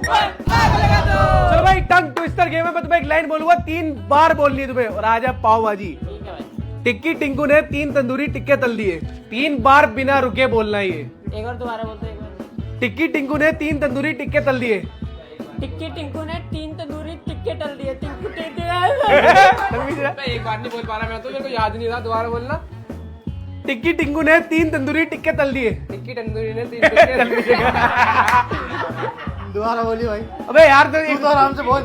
चलो भाई, tongue twister game है। मैं तुम्हें एक लाइन बोलूंगा, 3 बार बोलनी है तुम्हें। और आज पाव भाजी। टिक्की टिंकू ने 3 तंदूरी टिक्के तल दिए। 3 बार बिना रुके बोलना है ये। एक बार दोबारा बोलते, एक बार। टिक्की टिंकू ने 3 तंदूरी टिक्के तल दिए। टिक्की टिंकू ने 3 तंदूरी टिक्के तल दिए। टिक्कू टिक्की मैं एक बार नहीं बोल पा रहा, मैं तो मेरे को याद नहीं था, दोबारा बोलना। टिक्की टिंकू ने 3 तंदूरी टिक्के तल दिए। टिक्की तंदूरी ने 3 टिक्के दोबारा बोलिए भाई, अबे यार तो तू तो आराम से बोल।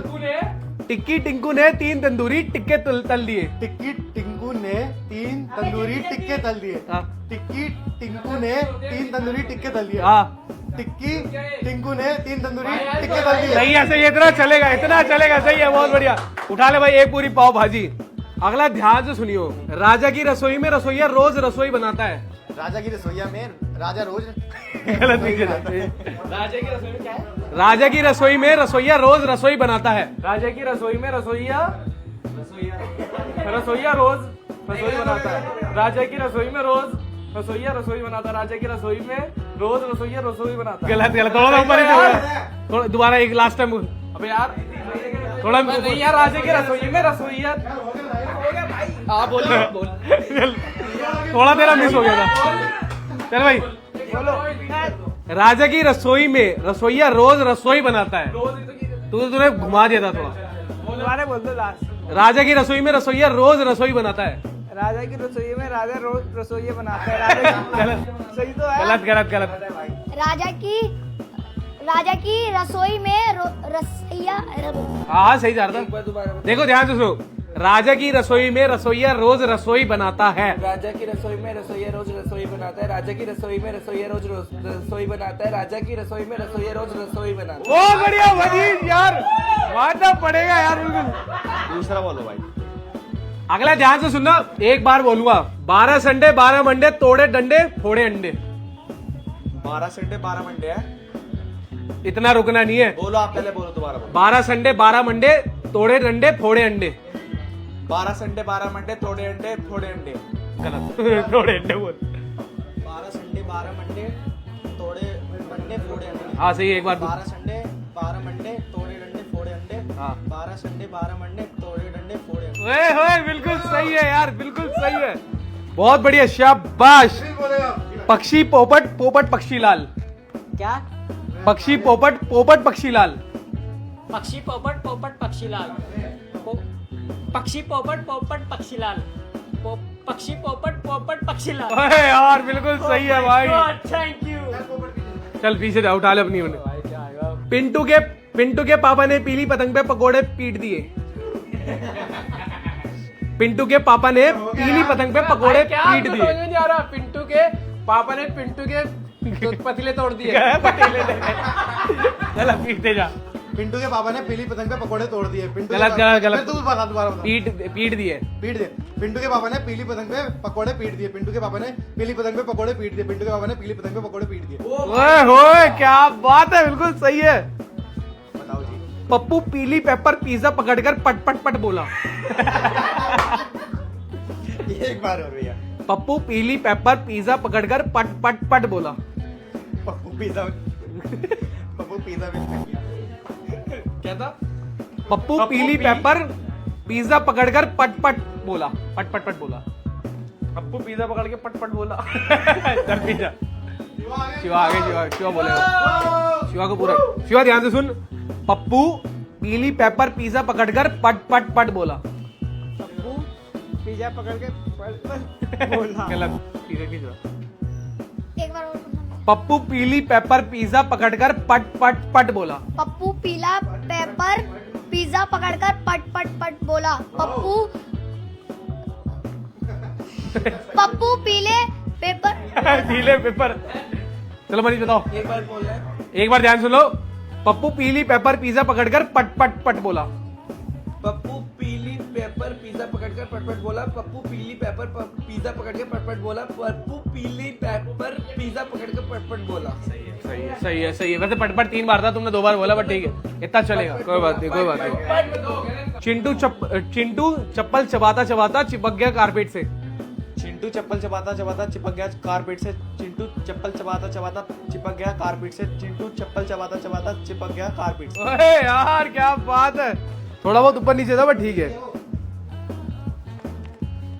टिक्की टिंकू ने 3 तंदूरी टिक्के तल दिए। टिक्की टिंकू ने 3 तंदूरी टिक्के तल दिए। हाँ। टिक्की टिंकू ने 3 तंदूरी टिक्के तल दिए। हाँ टिक्की टिंकू ने 3 तंदूरी टिक्के तल दिए। सही है, सही है, इतना चलेगा, इतना चलेगा। सही है, बहुत बढ़िया। उठा ले भाई एक पूरी पाव भाजी। अगला ध्यान से सुनियो। राजा की रसोई में रसोईया रोज रसोई बनाता है। राजा की रसोइया में राजा रोज गलत नहीं गलत। राजा की रसोई में क्या है? राजा की रसोई में रसोईया रोज रसोई बनाता है। राजा की रसोई में रसोईया रोज रसोई बनाता है। राजा की रसोई में रोज रसोईया रसोई बनाता है। राजा की रसोई में रोज रसोइया रसोई बनाता है। गलत गलत, थोड़ा ऊपर ही थोड़ा दोबारा एक लास्ट टाइम। अबे यार थोड़ा नहीं यार, राजा की रसोई में रसोईया। आप बोल बोल थोड़ा तेरा मिस हो गया था। चल भाई, राजा की रसोई में रसोईया रोज रसोई बनाता है। तूने घुमा दिया था थोड़ा। दोबारा बोल दो लास्ट। राजा की रसोई में रसोईया रोज रसोई बनाता है। राजा की रसोई में राजा रोज रसोई बनाता है। राजा सही तो है। गलत गलत गलत। राजा की रसोई में रसैया। हाँ सही जा रहा था। देखो ध्यान से सुनो। राजा की रसोई में रसोईया रोज रसोई बनाता है। राजा की रसोई में रसोईया रोज रसोई बनाता है। राजा की रसोई में रसोईया रोज रसोई बनाता है। राजा की रसोई में रसोईया रोज रसोई बनाता है। बहुत बढ़िया वजीर यार, मानना पड़ेगा यार बिल्कुल। दूसरा बोलो भाई। अगला ध्यान से सुनना, एक बार बोलूंगा। 12 संडे 12 मंडे, तोड़े डंडे फोड़े अंडे। 12 संडे 12 मंडे है। इतना रुकना नहीं है। बोलो, आप पहले बोलो, दोबारा बोलो। 12 संडे 12 मंडे, तोड़े डंडे फोड़े अंडे। 12 संडे 12 मंडे, तोड़े अंडे फोड़े अंडे। गलत। तोड़े अंडे बोल। 12 संडे 12 मंडे, तोड़े मंडे फोड़े अंडे। हाँ सही है, एक बार 12 संडे 12 मंडे, तोड़े डंडे फोड़े अंडे। हाँ। 12 संडे 12 मंडे, तोड़े डंडे फोड़े अंडे। ओए होए, बिल्कुल सही है यार, बिल्कुल सही है। बहुत बढ़िया, शाबाश। पक्षी पोपट पोपट पक्षी लाल। क्या? पक्षी पोपट पोपट पक्षी लाल। पक्षी पोपट पोपट पक्षी लाल। पक्षी पोपट पोपट पक्षी लाल। पक्षी पोपट पोपट पक्षी लाल। ओए यार बिल्कुल सही है भाई। Thank you. चल पीछे जा, उठा ले अपनी उन्हें। पिंटू के पापा ने पीली पतंग पे पकोड़े पीट दिए। पिंटू के पापा ने पीली पतंग पे पकोड़े पीट दिए। नहीं आ रहा। पिंटू के पापा ने पिंटू के पतीले तोड़ दिए। चल पीटते जा। पिंटू के पापा ने पीली पतंग पे पकोड़े तोड़ दिए। पिंटू गलत, के गलत, गलत। फिर तू बता, दोबारा बता। पीट दिए। पीट दे। पिंटू के पापा ने पीली पतंग पे पकोड़े पीट दिए। पिंटू के पापा ने पीली पतंग पे पकोड़े पीट दिए। पिंटू के पापा ने पीली पतंग पे पकोड़े पीट दिए। ओए होए, क्या बात है, बिल्कुल सही है। बताओ जी। पप्पू पीली पेपर पिज्जा पकड़कर पट पट पट बोला। एक बार और भैया। पप्पू पीली पेपर पिज्जा पकड़कर पट पट पट बोला। पप्पू पिज्जा पप्पू पिज्जा क्या था? पप्पू पीली पेपर पिज्जा पकड़कर पट पट बोला। पट पट पट बोला। पप्पू पिज्जा पकड़ के पट पट बोला। चल पिज्जा। शिवा आगे, शिवा बोलेगा। शिवा को पूरा। शिवा ध्यान से सुन। पप्पू पीली पेपर पिज्जा पकड़कर पट पट पट बोला। पप्पू पिज्जा पकड़ के पट बोला। गलत। सीधे खींचो। एक बार और बोलना। पप्पू पीली पेपर पिज्जा पकड़कर पट पट पट बोला। पप्पू पीला पेपर पिज्जा पकड़कर पट पट पट बोला। पप्पू पीले पेपर। पीले पेपर। चलो मनीष बताओ। एक बार बोल रहे हैं। एक बार ध्यान सुन लो। पप्पू पीली पेपर पिज्जा पकड़कर पट पट पट बोला। पप्पू पीली पेपर पिज्जा पकड़कर पटपट बोला। पप्पू पीली पेपर पिज्जा पकड़ के पटपट बोला। पप्पू पीली पेपर पिज्जा पकड़ के पटपट बोला। सही है। वैसे पटपट 3 बार था, तुमने 2 बार बोला, बट ठीक है, इतना चलेगा। कोई बात नहीं। चिंटू चप्पल चबाता चबाता चिपक गया कारपेट से। चिंटू चप्पल चबाता चबाता चिपक गया कारपेट से। चिंटू चप्पल चबाता चबाता चिपक गया कारपेट से। चिंटू चप्पल चबाता चबाता चिपक गया कारपेट से। ओए यार क्या बात है, थोड़ा बहुत ऊपर नीचे था बट ठीक है।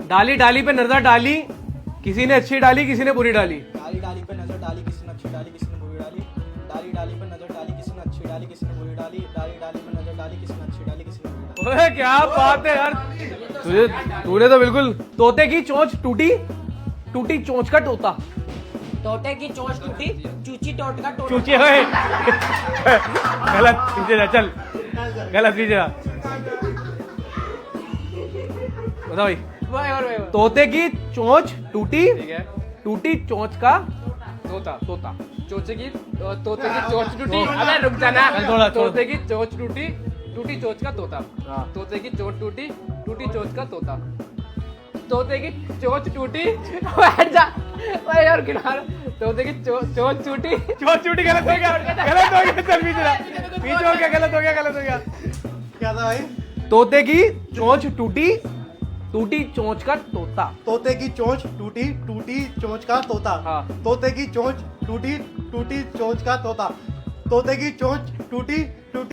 डाली डाली पे नजर डाली, किसी ने अच्छी डाली किसी ने बुरी डाली। डाली डाली पे नजर डाली, किसी ने अच्छी डाली किसी ने बुरी डाली। डाली डाली पे नजर डाली, किसी ने अच्छी डाली किसी ने बुरी डाली। डाली डाली पे नजर डाली, किसी ने अच्छी डाली किसी ने बुरी डाली। ओए क्या बात है यार, तूने तो बिल्कुल। तोते की चोंच टूटी, टूटी चोंच का तोता। तोते की चोंच टूटी, चूची टोट का टोटा। चूची है गलत, पीछे जा चल, गलत पीछे जा। बता भाई। तोते की चोंच टूटी, ठीक है। टूटी चोंच का तोता तोता। तोते की चोंच टूटी। अबे रुक जा ना। थोड़ा, तोते की चोंच टूटी, टूटी चोंच का तोता। हाँ। तोते की चोंच टूटी, टूटी चोंच का तोता। तोते की चोंच टूटी। बैठ जा भाई और किनारा। तोते की चोंच टूटी। चोंच टूटी गलत हो गया, गलत हो गया, चल पीछे जा, पीछे हो गया, गलत हो गया, गलत हो गया। क्या था भाई? तोते की चोंच टूटी, टूटी चोंच का तोता। तोते की चोंच टूटी, टूटी चोंच का तोता। हाँ। तोते की चोंच टूटी, टूटी चोंच का तोता। तोते की चोंच टूटी, टूटी